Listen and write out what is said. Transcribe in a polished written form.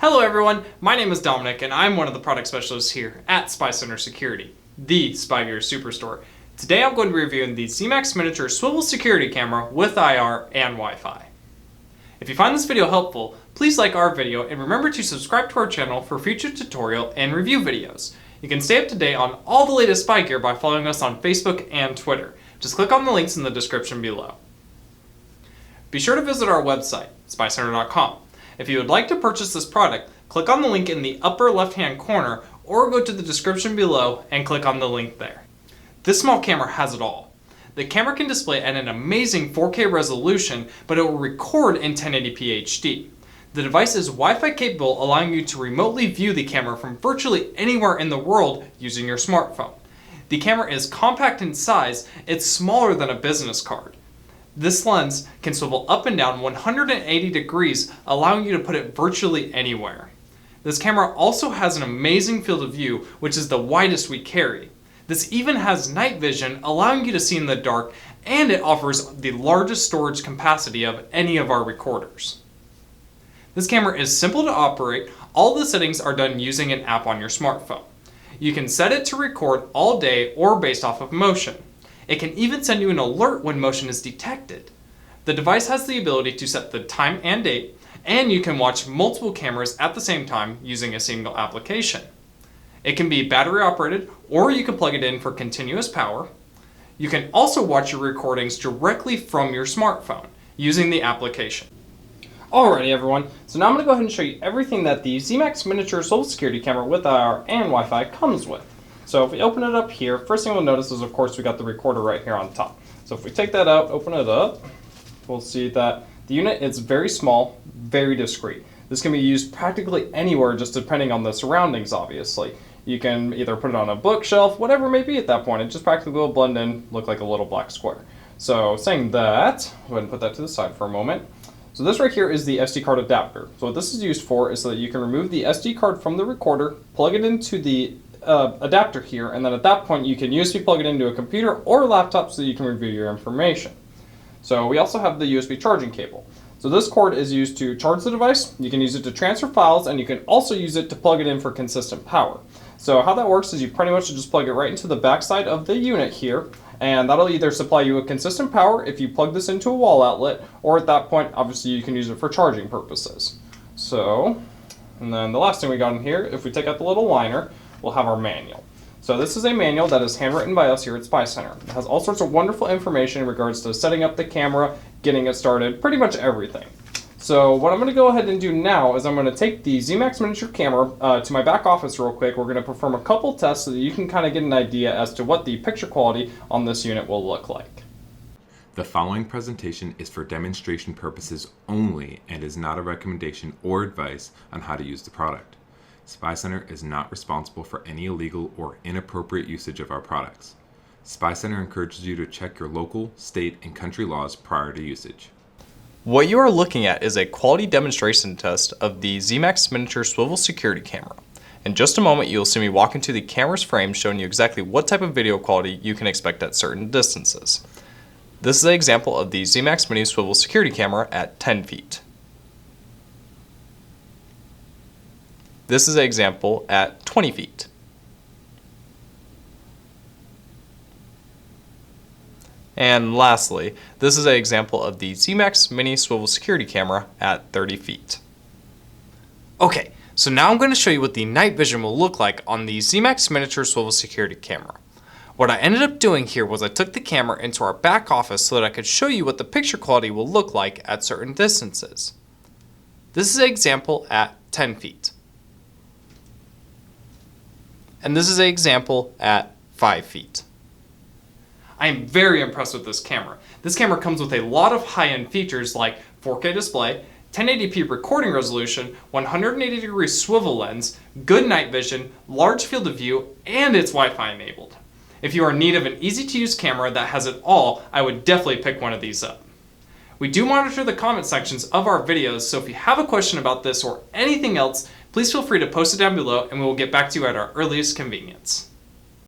Hello everyone, my name is Dominic and I'm one of the product specialists here at SpyCentre Security, the Spy Gear Superstore. Today I'm going to be reviewing the Zmax miniature swivel security camera with IR and Wi-Fi. If you find this video helpful, please like our video and remember to subscribe to our channel for future tutorial and review videos. You can stay up to date on all the latest spy gear by following us on Facebook and Twitter. Just click on the links in the description below. Be sure to visit our website, SpyCentre.com. If you would like to purchase this product, click on the link in the upper left-hand corner or go to the description below and click on the link there. This small camera has it all. The camera can display at an amazing 4K resolution, but it will record in 1080p HD. The device is Wi-Fi capable, allowing you to remotely view the camera from virtually anywhere in the world using your smartphone. The camera is compact in size, it's smaller than a business card. This lens can swivel up and down 180 degrees, allowing you to put it virtually anywhere. This camera also has an amazing field of view, which is the widest we carry. This even has night vision, allowing you to see in the dark, and it offers the largest storage capacity of any of our recorders. This camera is simple to operate. All the settings are done using an app on your smartphone. You can set it to record all day or based off of motion. It can even send you an alert when motion is detected. The device has the ability to set the time and date, and you can watch multiple cameras at the same time using a single application. It can be battery operated, or you can plug it in for continuous power. You can also watch your recordings directly from your smartphone using the application. Alrighty everyone, so now I'm going to go ahead and show you everything that the Zmax miniature swivel security camera with IR and Wi-Fi comes with. So if we open it up here, first thing we'll notice is of course we got the recorder right here on top. So if we take that out, open it up, we'll see that the unit is very small, very discreet. This can be used practically anywhere, just depending on the surroundings obviously. You can either put it on a bookshelf, whatever it may be at that point. It just practically will blend in, look like a little black square. So saying that, go ahead and put that to the side for a moment. So this right here is the SD card adapter. So what this is used for is so that you can remove the SD card from the recorder, plug it into the adapter here, and then at that point you can USB plug it into a computer or a laptop so that you can review your information. So we also have the USB charging cable. So this cord is used to charge the device, you can use it to transfer files, and you can also use it to plug it in for consistent power. So how that works is you pretty much just plug it right into the backside of the unit here, and that'll either supply you a consistent power if you plug this into a wall outlet, or at that point obviously you can use it for charging purposes. So, and then the last thing we got in here, if we take out the little liner, we'll have our manual. So this is a manual that is handwritten by us here at SpyCentre. It has all sorts of wonderful information in regards to setting up the camera, getting it started, pretty much everything. So what I'm going to go ahead and do now is I'm going to take the Zmax miniature camera to my back office real quick. We're going to perform a couple tests so that you can kind of get an idea as to what the picture quality on this unit will look like. The following presentation is for demonstration purposes only and is not a recommendation or advice on how to use the product. SpyCentre is not responsible for any illegal or inappropriate usage of our products. SpyCentre encourages you to check your local, state, and country laws prior to usage. What you are looking at is a quality demonstration test of the Zmax miniature swivel security camera. In just a moment you'll see me walk into the camera's frame showing you exactly what type of video quality you can expect at certain distances. This is an example of the Zmax mini swivel security camera at 10 feet. This is an example at 20 feet. And lastly, this is an example of the Zmax mini swivel security camera at 30 feet. Okay, so now I'm going to show you what the night vision will look like on the Zmax miniature swivel security camera. What I ended up doing here was I took the camera into our back office so that I could show you what the picture quality will look like at certain distances. This is an example at 10 feet. And this is an example at 5 feet. I am very impressed with this camera. This camera comes with a lot of high-end features like 4K display, 1080p recording resolution, 180 degree swivel lens, good night vision, large field of view, and it's Wi-Fi enabled. If you are in need of an easy-to-use camera that has it all, I would definitely pick one of these up. We do monitor the comment sections of our videos, so if you have a question about this or anything else, please feel free to post it down below and we will get back to you at our earliest convenience.